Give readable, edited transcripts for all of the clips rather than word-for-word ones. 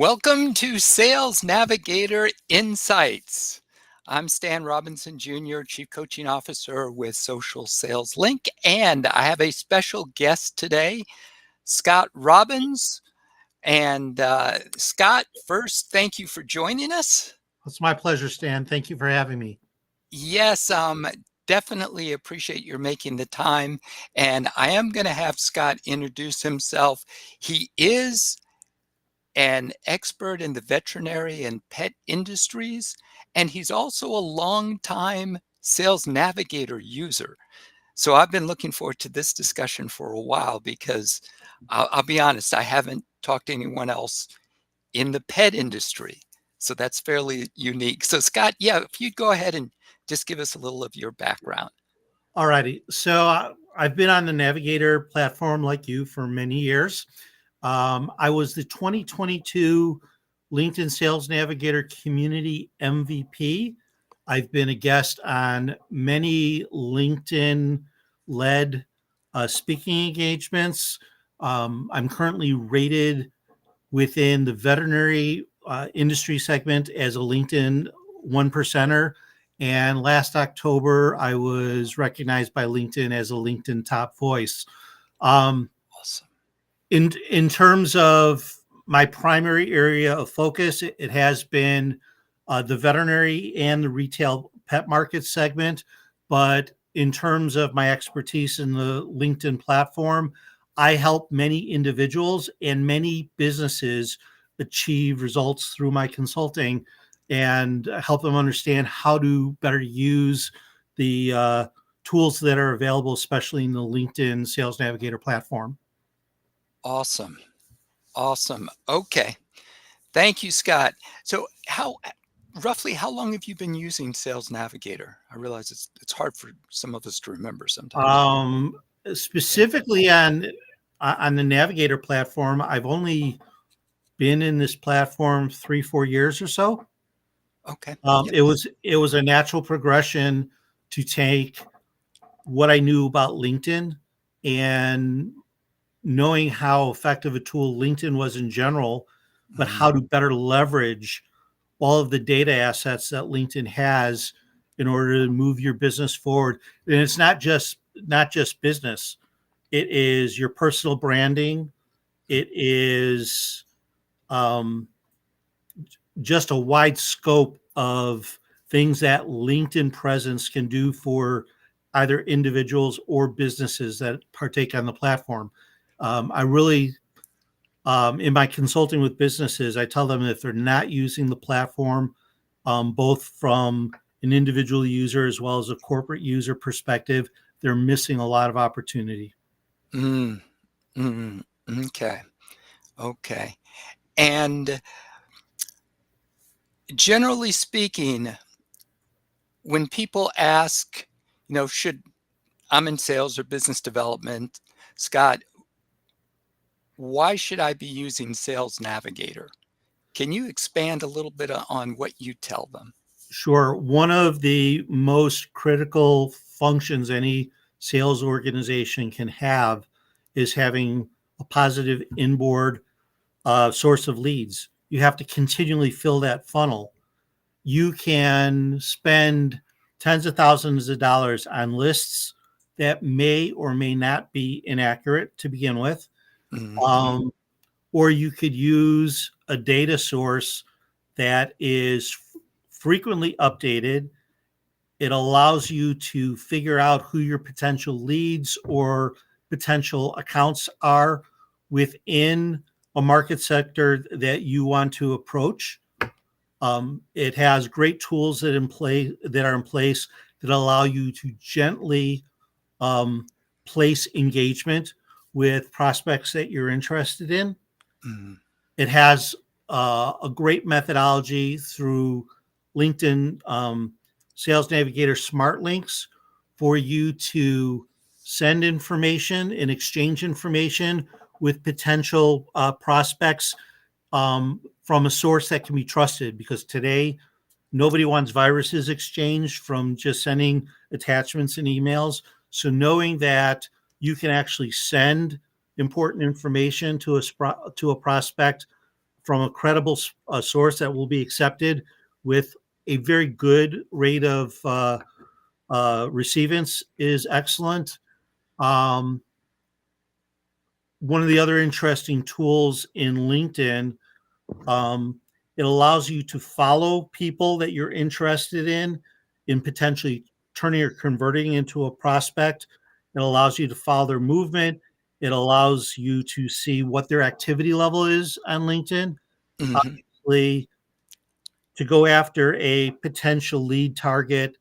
Welcome to Sales Navigator Insights. I'm Stan Robinson Jr., Chief Coaching Officer with Social Sales Link, and I have a special guest today, Scott Robbins. And Scott, first, thank you for joining us. It's my pleasure, Stan. Thank you for having me. Yes, definitely appreciate your making the time. And I am going to have Scott introduce himself. He is an expert in the veterinary and pet industries, and he's also a longtime Sales Navigator user. So I've been looking forward to this discussion for a while because I'll be honest, I haven't talked to anyone else in the pet industry. So that's fairly unique. So Scott, yeah, if you'd go ahead and just give us a little of your background. All righty. So I've been on the Navigator platform like you for many years. I was the 2022 LinkedIn Sales Navigator Community MVP. I've been a guest on many LinkedIn-led speaking engagements. I'm currently rated within the veterinary industry segment as a LinkedIn 1%er. And last October, I was recognized by LinkedIn as a LinkedIn top voice. Awesome. In terms of my primary area of focus, it has been the veterinary and the retail pet market segment. But in terms of my expertise in the LinkedIn platform, I help many individuals and many businesses achieve results through my consulting and help them understand how to better use the tools that are available, especially in the LinkedIn Sales Navigator platform. Awesome. Awesome. Okay. Thank you, Scott. So roughly how long have you been using Sales Navigator? I realize it's hard for some of us to remember sometimes. Specifically on the Navigator platform, I've only been in this platform 3-4 years or so. Okay. It was a natural progression to take what I knew about LinkedIn and knowing how effective a tool LinkedIn was in general, but how to better leverage all of the data assets that LinkedIn has in order to move your business forward. And it's not just business. It is your personal branding. It is just a wide scope of things that LinkedIn presence can do for either individuals or businesses that partake on the platform. I really, in my consulting with businesses, I tell them if they're not using the platform, both from an individual user as well as a corporate user perspective, they're missing a lot of opportunity. Okay. Okay. And generally speaking, when people ask, I'm in sales or business development, Scott, why should I be using Sales Navigator? Can you expand a little bit on what you tell them? Sure. One of the most critical functions any sales organization can have is having a positive inboard source of leads. You have to continually fill that funnel. You can spend tens of thousands of dollars on lists that may or may not be inaccurate to begin with. Or you could use a data source that is frequently updated. It allows you to figure out who your potential leads or potential accounts are within a market sector that you want to approach. It has great tools that are in place that allow you to gently place engagement with prospects that you're interested in. It has a great methodology through LinkedIn Sales Navigator Smart Links for you to send information and exchange information with potential prospects from a source that can be trusted, because today nobody wants viruses exchanged from just sending attachments and emails. So knowing that you can actually send important information to a prospect from a credible source that will be accepted with a very good rate of receivance is excellent. Um, One of the other interesting tools in LinkedIn, um, it allows you to follow people that you're interested in potentially turning or converting into a prospect. It allows you to follow their movement. It allows you to see what their activity level is on LinkedIn. Mhm. Obviously, to go after a potential lead target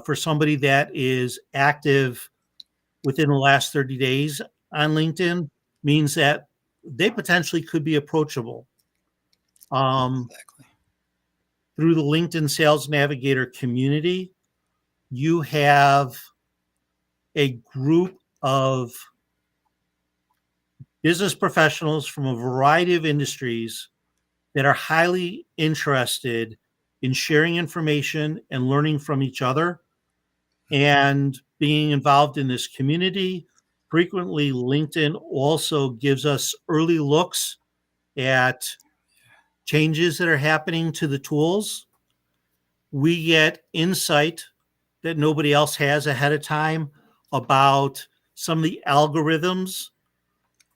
for somebody that is active within the last 30 days on LinkedIn means that they potentially could be approachable. Um, Exactly. Through the LinkedIn Sales Navigator community, you have a group of business professionals from a variety of industries that are highly interested in sharing information and learning from each other and being involved in this community. Frequently, LinkedIn also gives us early looks at changes that are happening to the tools. We get insight that nobody else has ahead of time about some of the algorithms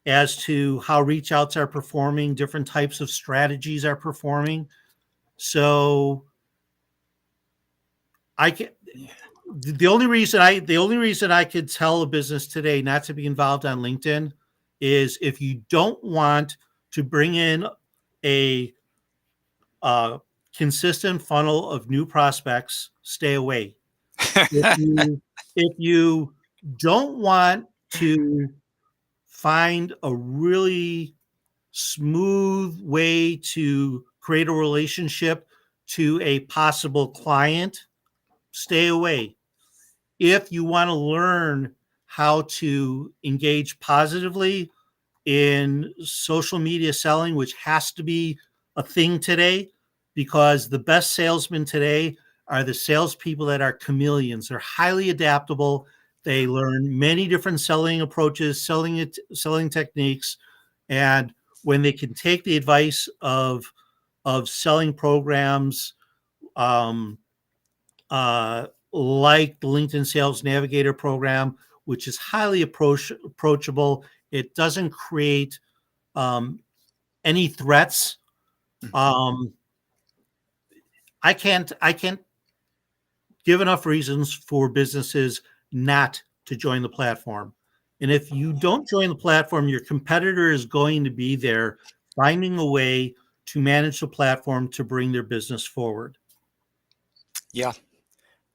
as to how reach outs are performing, different types of strategies are performing. So I can Yeah. the only reason I could tell a business today not to be involved on LinkedIn is if you don't want to bring in a uh, consistent funnel of new prospects, stay away. If you if you don't want to find a really smooth way to create a relationship to a possible client, stay away. If you want to learn how to engage positively in social media selling, which has to be a thing today, because the best salesmen today are the salespeople that are chameleons. They're highly adaptable. They learn many different selling approaches, selling techniques, and when they can take the advice of selling programs, um, like the LinkedIn Sales Navigator program, which is highly approachable. It doesn't create um, any threats. Mhm. Um, I can't give enough reasons for businesses not to join the platform. And if you don't join the platform, your competitor is going to be there finding a way to manage the platform to bring their business forward. Yeah,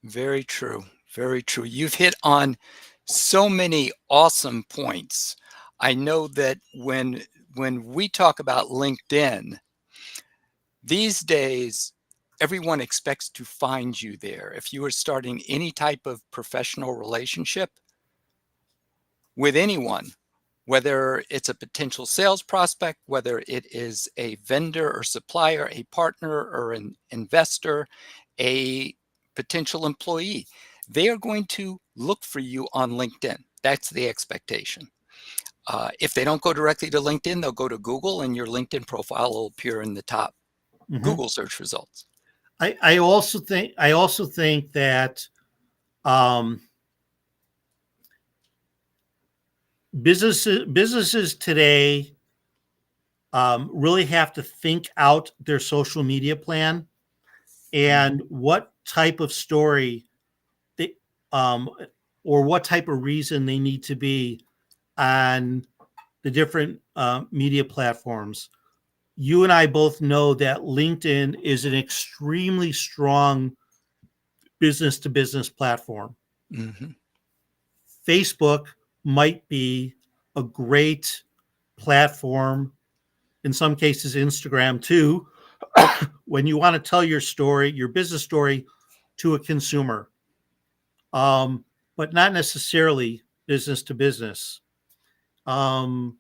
very true. Very true. You've hit on so many awesome points. I know that when we talk about LinkedIn, these days everyone expects to find you there. If you are starting any type of professional relationship with anyone, whether it's a potential sales prospect, whether it is a vendor or supplier, a partner or an investor, a potential employee, they are going to look for you on LinkedIn. That's the expectation. If they don't go directly to LinkedIn, they'll go to Google and your LinkedIn profile will appear in the top Mhm. Google search results. I also think that um, businesses today really have to think out their social media plan Mhm. and what type of story they um, or what type of reason they need to be on the different media platforms. You and I both know that LinkedIn is an extremely strong business to business platform. Mhm. Facebook might be a great platform, in some cases, Instagram too, when you want to tell your story, your business story to a consumer, but not necessarily business to business. Um,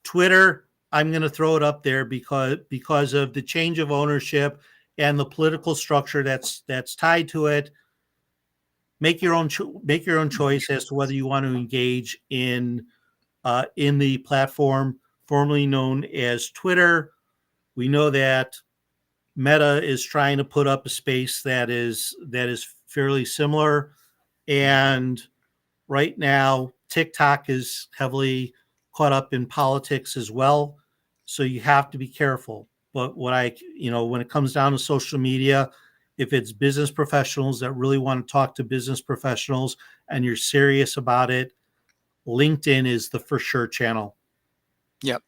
Twitter, I'm going to throw it up there because of the change of ownership and the political structure that's tied to it. Make your own choice as to whether you want to engage in the platform formerly known as Twitter. We know that Meta is trying to put up a space that is fairly similar, and right now TikTok is heavily caught up in politics as well. So you have to be careful. But when it comes down to social media, if it's business professionals that really want to talk to business professionals and you're serious about it, LinkedIn is the for sure channel. Yep.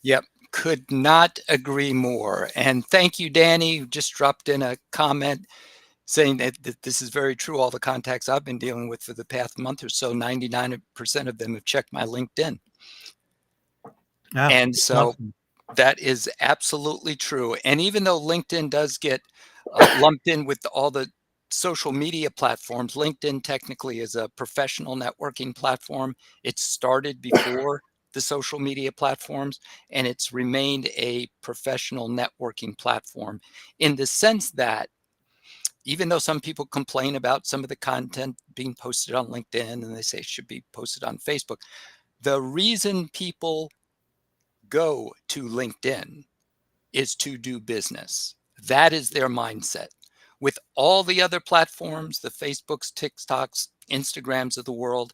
Yep. Could not agree more. And thank you, Danny, who just dropped in a comment saying that this is very true. All the contacts I've been dealing with for the past month or so, 99% of them have checked my LinkedIn. Yeah, And so awesome. that is absolutely true. And even though LinkedIn does get lumped in with all the social media platforms, LinkedIn technically is a professional networking platform. It started before the social media platforms, and it's remained a professional networking platform in the sense that even though some people complain about some of the content being posted on LinkedIn and they say it should be posted on Facebook, the reason people go to LinkedIn is to do business. That is their mindset. With all the other platforms, the Facebooks, TikToks, Instagrams of the world,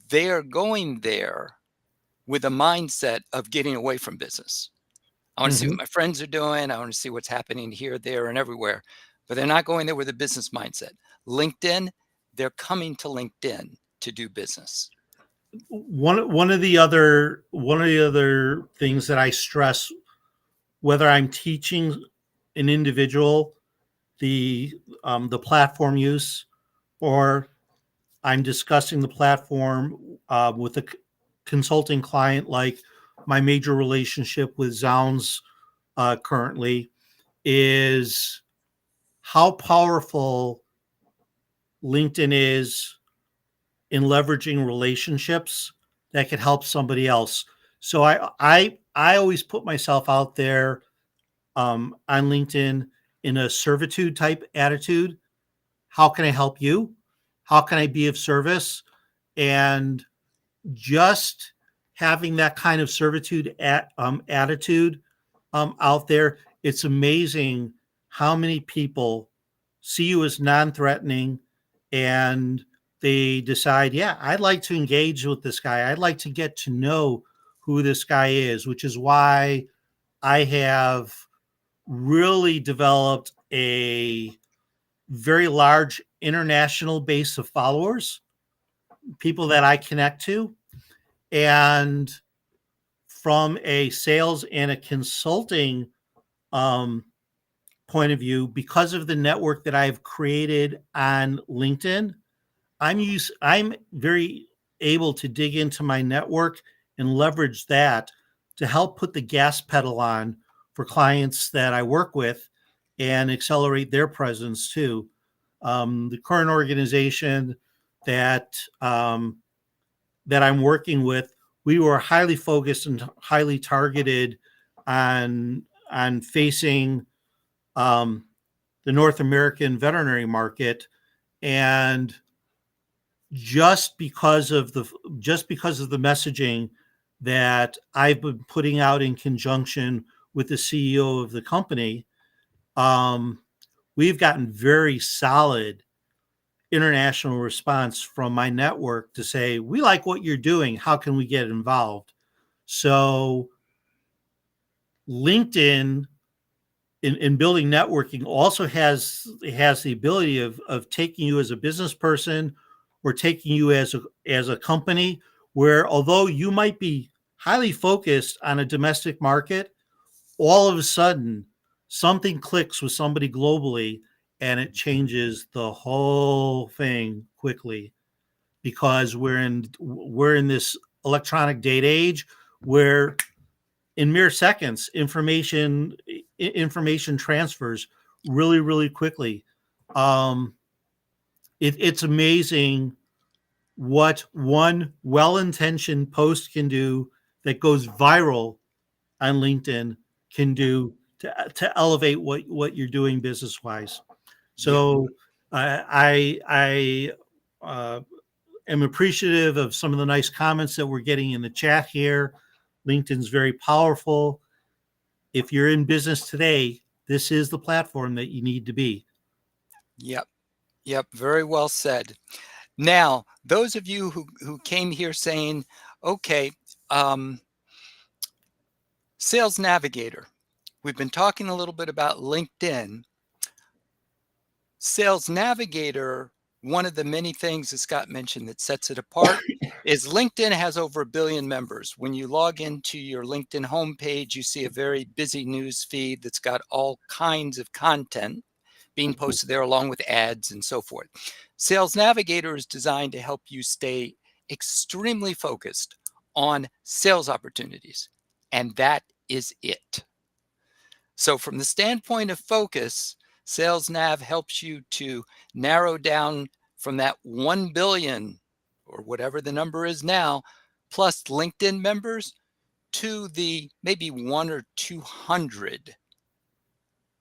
they are going there with a mindset of getting away from business. I want to see what Mhm. my friends are doing. I want to see what's happening here, there, and everywhere. But they're not going there with a business mindset. LinkedIn, they're coming to LinkedIn to do business. One of the other things that I stress, whether I'm teaching an individual the platform use, or I'm discussing the platform with a consulting client, like my major relationship with Zounds currently, is how powerful LinkedIn is in leveraging relationships that could help somebody else. So I always put myself out there on LinkedIn in a servitude type attitude. How can I help you? How can I be of service? And just having that kind of attitude out there, it's amazing how many people see you as non-threatening, and they decide, yeah, I'd like to engage with this guy. I'd like to get to know who this guy is, which is why I have really developed a very large international base of followers, people that I connect to. And from a sales and a consulting um, point of view, because of the network that I've created on LinkedIn, I'm very able to dig into my network and leverage that to help put the gas pedal on for clients that I work with and accelerate their presence too. The current organization that that I'm working with, we were highly focused and highly targeted on facing um, the North American veterinary market, and just because of the messaging that I've been putting out in conjunction with the CEO of the company, um, we've gotten very solid international response from my network to say, we like what you're doing. How can we get involved? So LinkedIn in building networking also has the ability of taking you as a business person, or taking you as a company, where although you might be highly focused on a domestic market, all of a sudden something clicks with somebody globally and it changes the whole thing quickly, because we're in this electronic data age where in mere seconds information transfers really, really quickly. um, it's amazing what one well-intentioned post can do that goes viral on LinkedIn can do to elevate what you're doing business wise. Yep. So I am appreciative of some of the nice comments that we're getting in the chat here. LinkedIn's very powerful. if you're in business today, this is the platform that you need to be. Yep. Yep. Very well said. Now, those of you who came here saying, okay, um, Sales Navigator, we've been talking a little bit about LinkedIn. Sales Navigator, one of the many things that Scott mentioned that sets it apart is LinkedIn has over 1 billion members. When you log into your LinkedIn homepage, you see a very busy news feed that's got all kinds of content being posted there along with ads and so forth. Sales Navigator is designed to help you stay extremely focused on sales opportunities, and that is it. So from the standpoint of focus, Sales Nav helps you to narrow down from that 1 billion or whatever the number is now, plus LinkedIn members to the maybe 1 or 200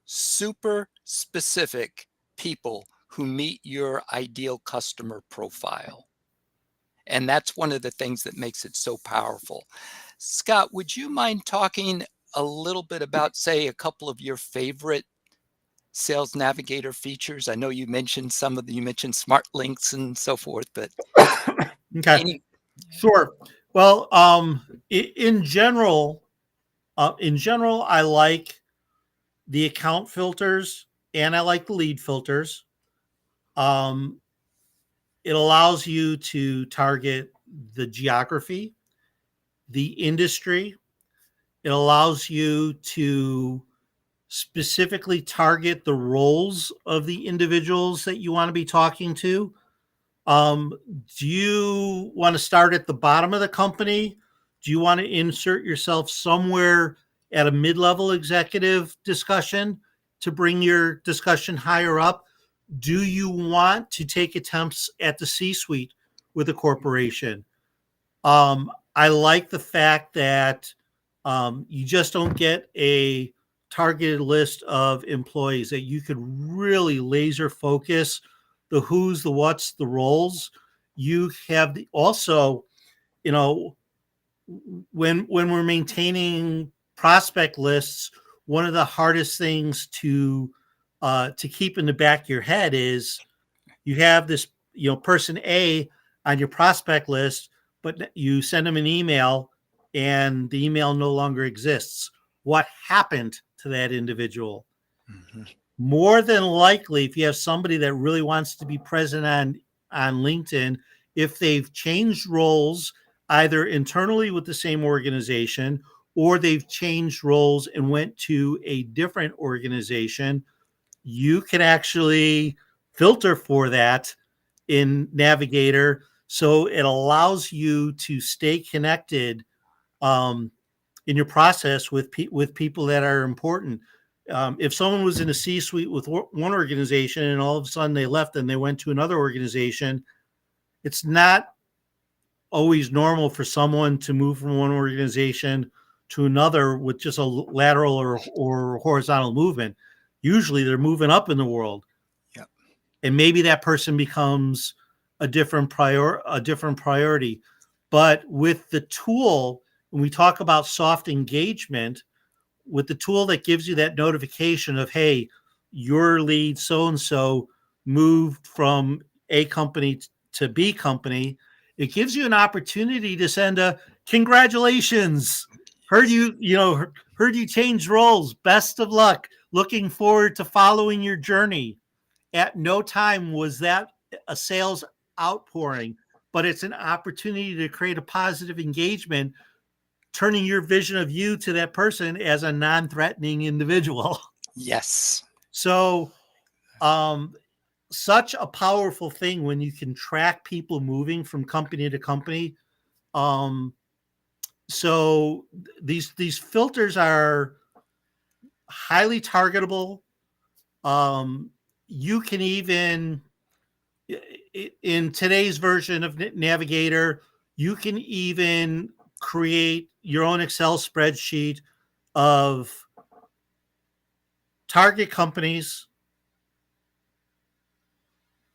super specific people who meet your ideal customer profile. And that's one of the things that makes it so powerful. Scott, would you mind talking a little bit about, say, a couple of your favorite Sales Navigator features? I know you mentioned you mentioned smart links and so forth, but Okay, any, sure. Well, in general, I like the account filters and I like the lead filters. Um, it allows you to target the geography, the industry. It allows you to specifically target the roles of the individuals that you want to be talking to. Um, do you want to start at the bottom of the company? Do you want to insert yourself somewhere at a mid level executive discussion to bring your discussion higher up? Do you want to take attempts at the C suite with a corporation? I like the fact that you just don't get a targeted list of employees, that you could really laser focus the who's, the what's, the roles. You have also, you know, when we're maintaining prospect lists, one of the hardest things to keep in the back of your head is you have this, person A on your prospect list, but you send them an email and the email no longer exists. What happened to that individual? Mhm. More than likely, if you have somebody that really wants to be present on LinkedIn, if they've changed roles either internally with the same organization or they've changed roles and went to a different organization, you can actually filter for that in Navigator. So it allows you to stay connected um, in your process with people that are important. If someone was in a C-suite with one organization and all of a sudden they left and they went to another organization, it's not always normal for someone to move from one organization to another with just a lateral or horizontal movement. Usually they're moving up in the world, Yep. and maybe that person becomes a different priority. But with the tool, when we talk about soft engagement, with the tool that gives you that notification of, hey, your lead so and so moved from A company to B company, it gives you an opportunity to send a congratulations. Heard Yes. heard you change roles. Best of luck. Looking forward to following your journey. At no time was that a sales outpouring, but it's an opportunity to create a positive engagement, turning your vision of you to that person as a non-threatening individual. Yes. So, um, such a powerful thing when you can track people moving from company to company. Um, so these filters are highly targetable. Um, you can even in today's version of Navigator, you can even create your own Excel spreadsheet of target companies,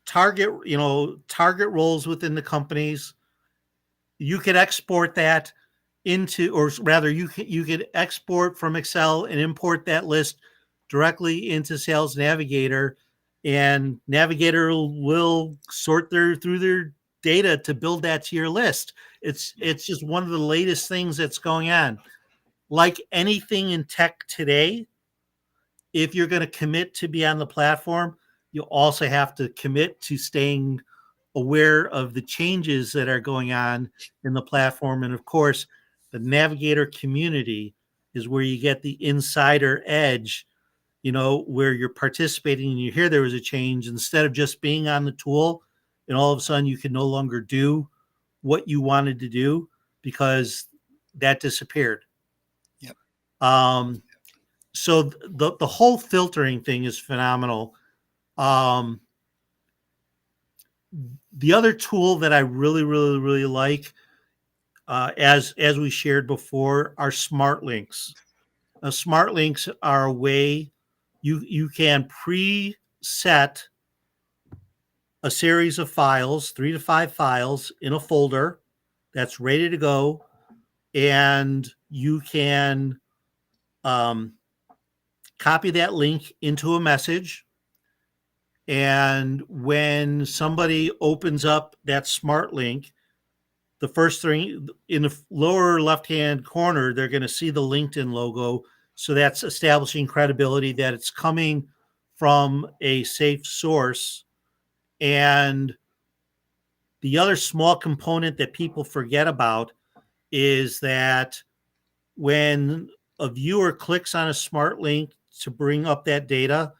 target roles within the companies. You could export that into, or rather, you could export from Excel and import that list directly into Sales Navigator, and Navigator will sort through their data to build that to your list. It's just one of the latest things that's going on. Like anything in tech today, if you're going to commit to be on the platform, you also have to commit to staying aware of the changes that are going on in the platform. And of course, the Navigator community is where you get the insider edge, where you're participating and you hear there was a change instead of just being on the tool and all of a sudden you can no longer do what you wanted to do because that disappeared. Yep. Um, so the whole filtering thing is phenomenal. Um, the other tool that I really, really, really like, as we shared before, are smart links. Smart links are a way you can preset a series of files, 3 to 5 files in a folder that's ready to go, and you can um, copy that link into a message. And when somebody opens up that smart link, the first thing in the lower left-hand corner, they're going to see the LinkedIn logo. So that's establishing credibility that it's coming from a safe source. And the other small component that people forget about is that when a viewer clicks on a smart link to bring up that data,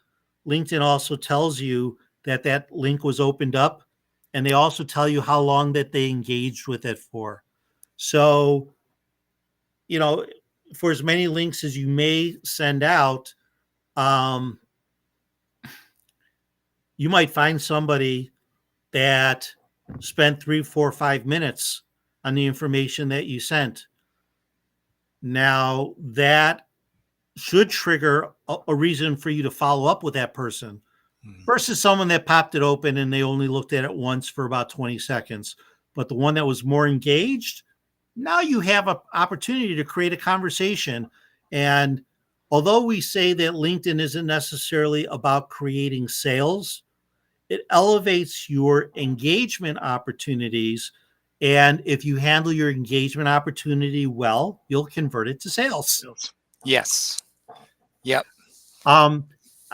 LinkedIn also tells you that that link was opened up, and they also tell you how long that they engaged with it for. So, you know, for as many links as you may send out, um, you might find somebody that spent 3, 4, 5 minutes on the information that you sent. Now, that should trigger a reason for you to follow up with that person Mhm. versus someone that popped it open and they only looked at it once for about 20 seconds. But the one that was more engaged, now you have an opportunity to create a conversation. And although we say that LinkedIn isn't necessarily about creating sales, it elevates your engagement opportunities. And if you handle your engagement opportunity well, you'll convert it to sales. Yes. Yep. Um,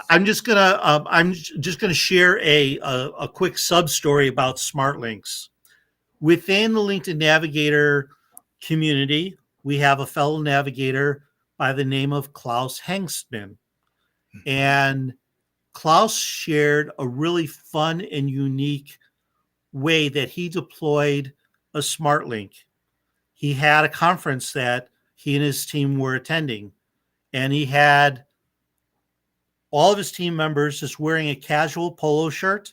I'm just gonna share a quick sub story about smart links. Within the LinkedIn Navigator community, we have a fellow navigator by the name of Klaus Hengstman. And Klaus shared a really fun and unique way that he deployed a smart link. He had a conference that he and his team were attending, and he had all of his team members just wearing a casual polo shirt.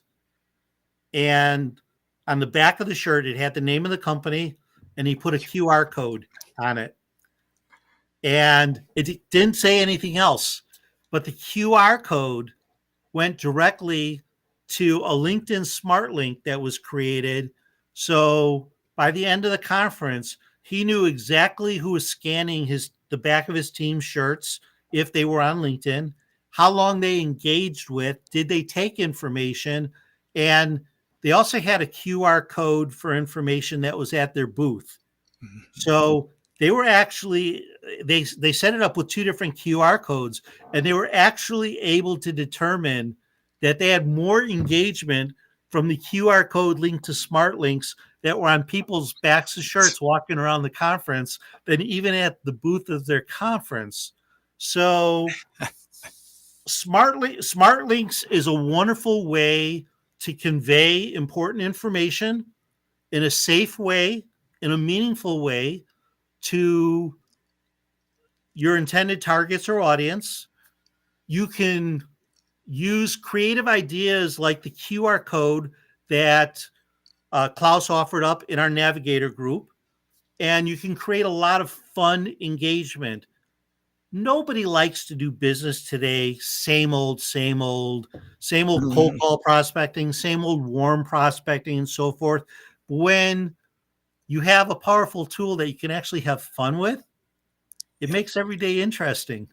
And on the back of the shirt, it had the name of the company, and he put a QR code on it. And it didn't say anything else, but the QR code went directly to a LinkedIn smart link that was created. So by the end of the conference, he knew exactly who was scanning the back of his team's shirts if they were on LinkedIn, how long they engaged with, did they take information, and they also had a QR code for information that was at their booth. So they were actually they set it up with 2 different QR codes, and they were actually able to determine that they had more engagement from the QR code linked to smart links that were on people's backs of shirts walking around the conference than even at the booth of their conference. So smart links is a wonderful way to convey important information in a safe way, in a meaningful way, to your intended targets or audience. You can use creative ideas like the QR code that Klaus offered up in our Navigator group, and you can create a lot of fun engagement. Nobody likes to do business today. Same old cold Mhm. call prospecting, same old warm prospecting, and so forth. When you have a powerful tool that you can actually have fun with. It Yep. makes every day interesting.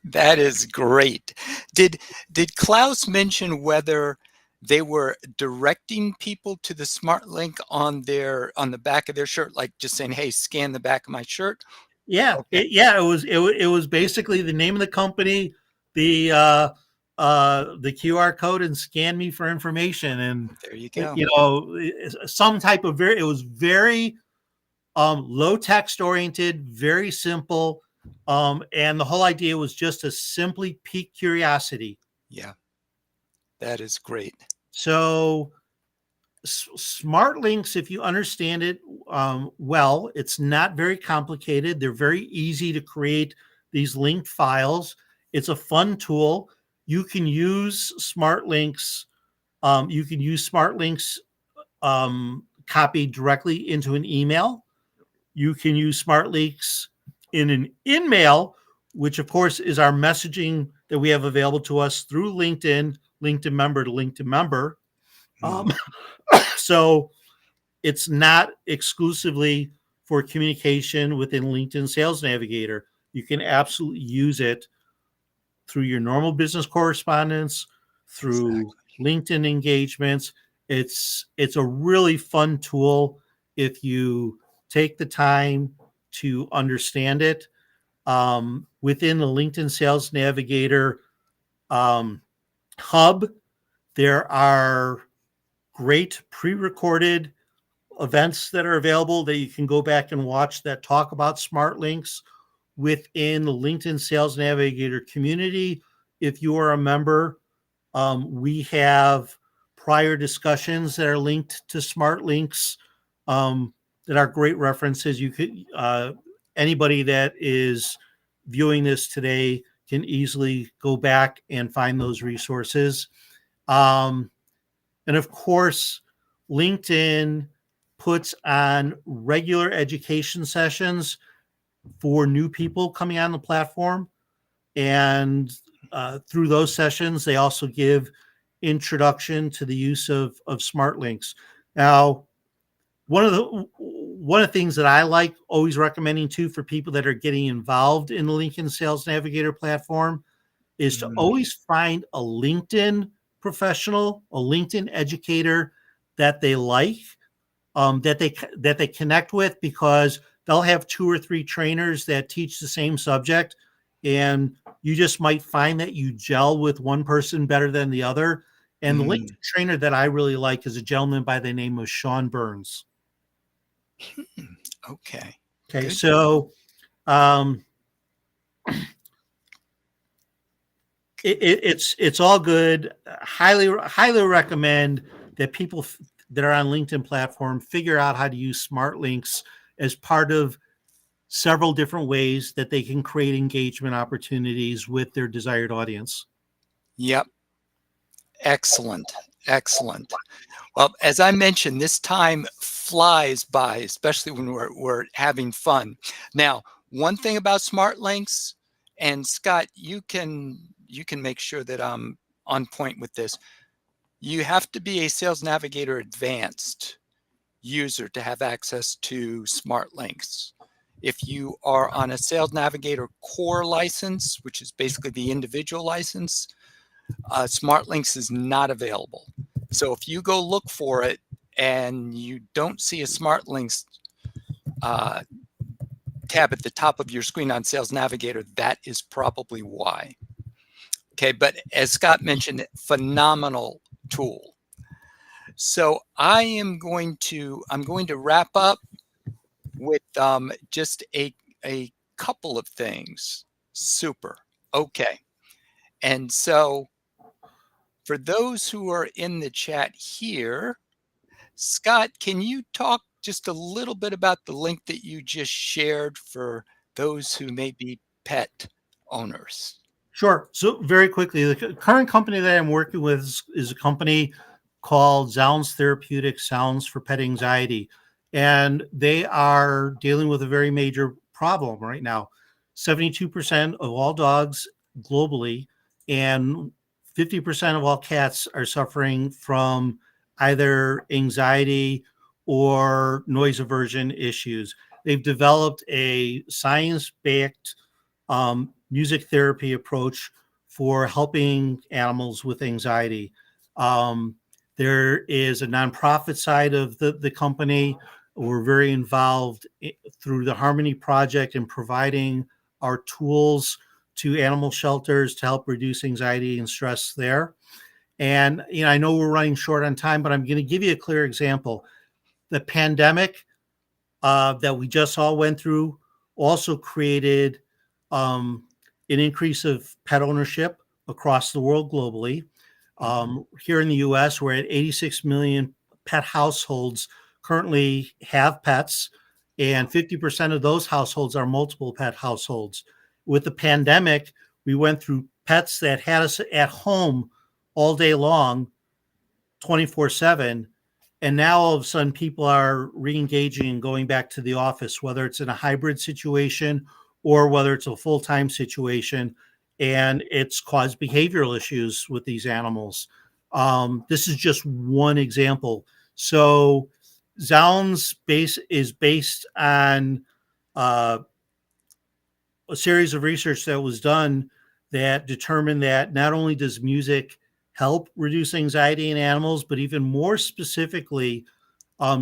That is great. Did did Klaus mention whether they were directing people to the smart link on the back of their shirt, like just saying, "Hey, scan the back of my shirt"? Okay, It was basically the name of the company, the the QR code, and scan me for information, and there you go. you know, some type of very. It was very low text oriented, very simple, and the whole idea was just to simply pique curiosity. Yeah, that is great. So smart links, if you understand it well, it's not very complicated. They're very easy to create these linked files. It's a fun tool. You can use smart links. You can use smart links copied directly into an email. You can use smart links in an in-mail, which of course is our messaging that we have available to us through LinkedIn, LinkedIn member to LinkedIn member. Mm, Um, so it's not exclusively for communication within LinkedIn Sales Navigator. You can absolutely use it through your normal business correspondence, through exactly. LinkedIn engagements. It's a really fun tool if you take the time to understand it. Within the LinkedIn Sales Navigator um, hub, there are great pre-recorded events that are available that you can go back and watch that talk about smart links within the LinkedIn Sales Navigator community. If you are a member, we have prior discussions that are linked to smart links that are great references. You could anybody that is viewing this today can easily go back and find those resources. Um, and of course, LinkedIn puts on regular education sessions for new people coming on the platform. And through those sessions, they also give introduction to the use of smart links. Now, one of the things that I like always recommending too for people that are getting involved in the LinkedIn Sales Navigator platform is to Mm, always find a LinkedIn professional, a LinkedIn educator that they like, that they connect with, because they'll have two or three trainers that teach the same subject, and you just might find that you gel with one person better than the other. And the LinkedIn mm, trainer that I really like is a gentleman by the name of Sean Burns. hmm, okay, Okay, good. so um, it's all good. Highly recommend that people that are on LinkedIn platform figure out how to use smart links as part of several different ways that they can create engagement opportunities with their desired audience. Yep, excellent, excellent. Well, as I mentioned, this time flies by, especially when we're having fun. Now, one thing about smart links, and Scott, you can make sure that I'm on point with this. You have to be a Sales Navigator Advanced user to have access to smart links. If you are on a Sales Navigator Core license, which is basically the individual license, smart links is not available. So if you go look for it and you don't see a smart links uh, tab at the top of your screen on Sales Navigator, that is probably why. Okay, but as Scott mentioned, phenomenal tool. So I'm going to wrap up with just a couple of things. Super. Okay. And so for those who are in the chat here, Scott, can you talk just a little bit about the link that you just shared for those who may be pet owners? Sure. So very quickly, the current company that I'm working with is a company called Zounds Therapeutics, Sounds for Pet Anxiety, and they are dealing with a very major problem right now. 72% of all dogs globally and 50% of all cats are suffering from either anxiety or noise aversion issues. They've developed a science-backed music therapy approach for helping animals with anxiety. Um, there is a nonprofit side of the company. We're very involved through the Harmony Project in providing our tools to animal shelters to help reduce anxiety and stress there. And I know we're running short on time, but I'm going to give you a clear example. The pandemic that we just all went through also created um, an increase of pet ownership across the world globally. Mhm. Here in the US, we're at 86 million pet households currently have pets, and 50% of those households are multiple pet households. With the pandemic, we went through pets that had us at home all day long, 24/7. And now all of a sudden people are re-engaging and going back to the office, whether it's in a hybrid situation or whether it's a full-time situation. And it's caused behavioral issues with these animals. This is just one example. So Zounds base is based on uh, a series of research that was done that determined that not only does music help reduce anxiety in animals, but even more specifically,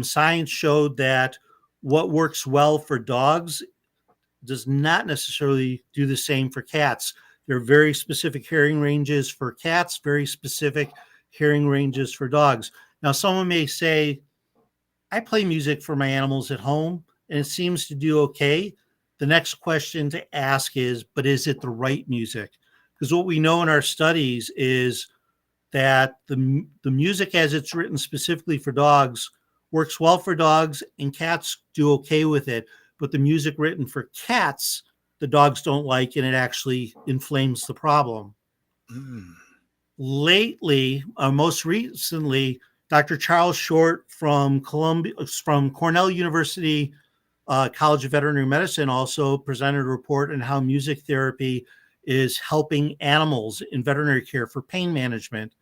science showed that what works well for dogs does not necessarily do the same for cats. There are very specific hearing ranges for cats, very specific hearing ranges for dogs. Now, someone may say, I play music for my animals at home and it seems to do okay. The next question to ask is, but is it the right music? Because what we know in our studies is that the music as it's written specifically for dogs works well for dogs and cats do okay with it. But the music written for cats, the dogs don't like, and it actually inflames the problem. Mm. Lately, most recently, Dr. Charles Short from Cornell University College of Veterinary Medicine also presented a report on how music therapy is helping animals in veterinary care for pain management,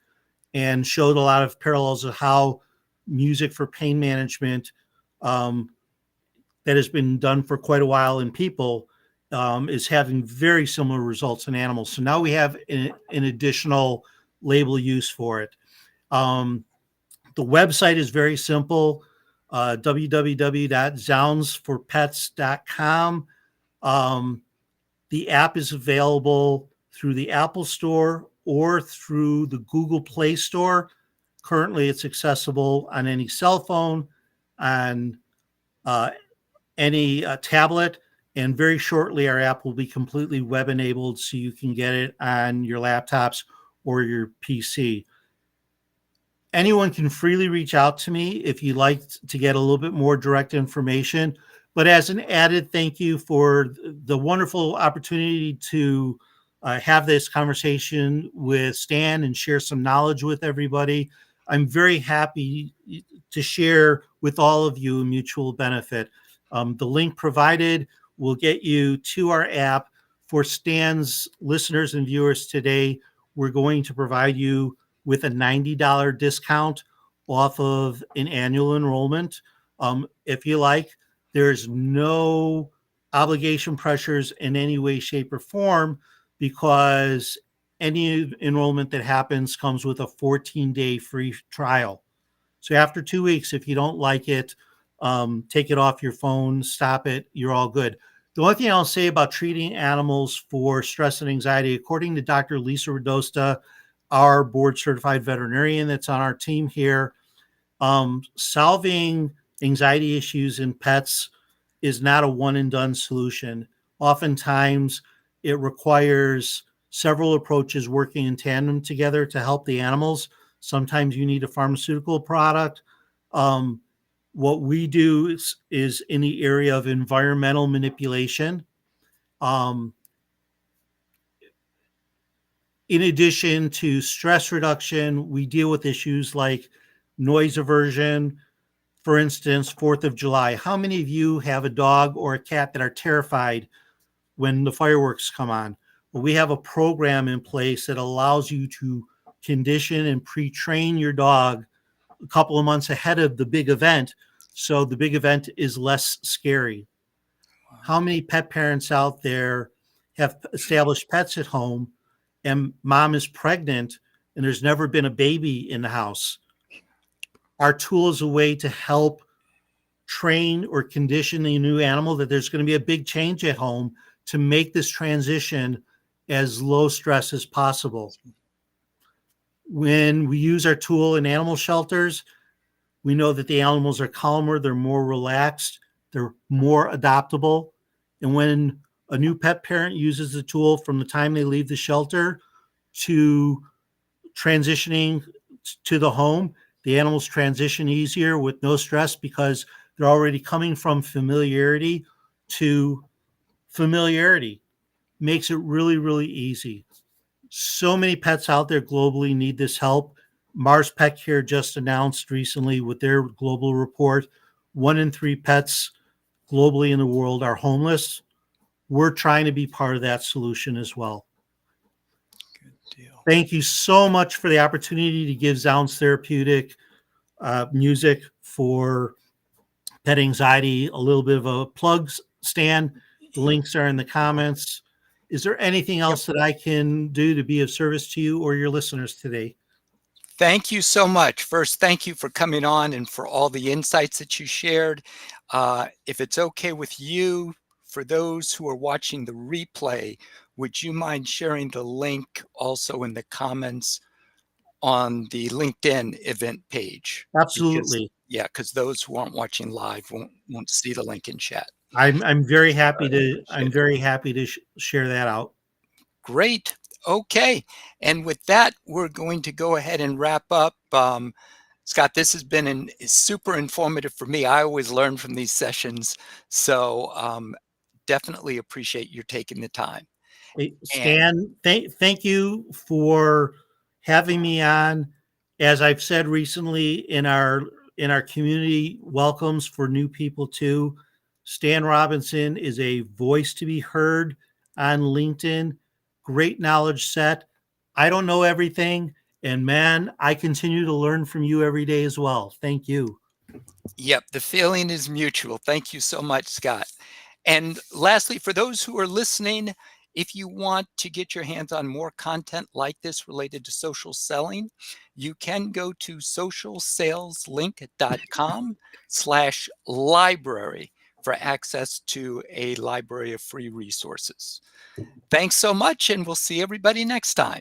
and showed a lot of parallels of how music for pain management um, that has been done for quite a while in people is having very similar results in animals. So now we have an additional label use for it. Um, the website is very simple, www.zoundsforpets.com. The app is available through the Apple Store or through the Google Play Store. Currently, it's accessible on any cell phone, on uh, any tablet, and very shortly, our app will be completely web enabled so you can get it on your laptops or your PC. Anyone can freely reach out to me if you'd like to get a little bit more direct information. But as an added thank you for the wonderful opportunity to have this conversation with Stan and share some knowledge with everybody, I'm very happy to share with all of you a mutual benefit. The link provided will get you to our app. For Stan's listeners and viewers today, we're going to provide you with a $90 discount off of an annual enrollment. If you like, there's no obligation pressures in any way, shape, or form, because any enrollment that happens comes with a 14-day free trial. So after 2 weeks, if you don't like it, take it off your phone, stop it, you're all good. The only thing I'll say about treating animals for stress and anxiety, according to Dr. Lisa Radosta, our board certified veterinarian that's on our team here, solving anxiety issues in pets is not a one and done solution. Oftentimes, it requires several approaches working in tandem together to help the animals. Sometimes you need a pharmaceutical product. Um, what we do is in the area of environmental manipulation. Um, in addition to stress reduction, we deal with issues like noise aversion. For instance, 4th of July. How many of you have a dog or a cat that are terrified when the fireworks come on? Well, we have a program in place that allows you to condition and pre train your dog a couple of months ahead of the big event So the big event is less scary. How many pet parents out there have established pets at home and mom is pregnant and there's never been a baby in the house? Our tool is a way to help train or condition the new animal that there's going to be a big change at home to make this transition as low stress as possible. When we use our tool in animal shelters, we know that the animals are calmer, they're more relaxed, they're more adoptable. And when a new pet parent uses the tool from the time they leave the shelter to transitioning to the home, the animals transition easier with no stress because they're already coming from familiarity to familiarity. Makes it really, really easy. So many pets out there globally need this help. Mars Pet Care just announced recently with their global report, 1 in 3 pets globally in the world are homeless. We're trying to be part of that solution as well. Good deal. Thank you so much for the opportunity to give Zounds Therapeutic music for pet anxiety, a little bit of a plug. Stan, the links are in the comments. Is there anything Yep. else that I can do to be of service to you or your listeners today? Thank you so much. First, thank you for coming on and for all the insights that you shared. If it's okay with you, for those who are watching the replay, would you mind sharing the link also in the comments on the LinkedIn event page? Because, Absolutely. yeah, because those who aren't watching live won't see the link in chat. I'm very happy I to appreciate it. share that out. Great. Okay. And with that, we're going to go ahead and wrap up. Scott, this has been super informative for me. I always learn from these sessions. So definitely appreciate you taking the time. Hey, And Stan, thank you for having me on. As I've said recently in our community welcomes for new people too, Stan Robinson is a voice to be heard on LinkedIn. Great knowledge set. I don't know everything, and man, I continue to learn from you every day as well. Thank you. yep, the feeling is mutual. Thank you so much, Scott. And lastly, for those who are listening, if you want to get your hands on more content like this related to social selling, you can go to socialsaleslink.com/library for access to a library of free resources. Thanks so much, and we'll see everybody next time.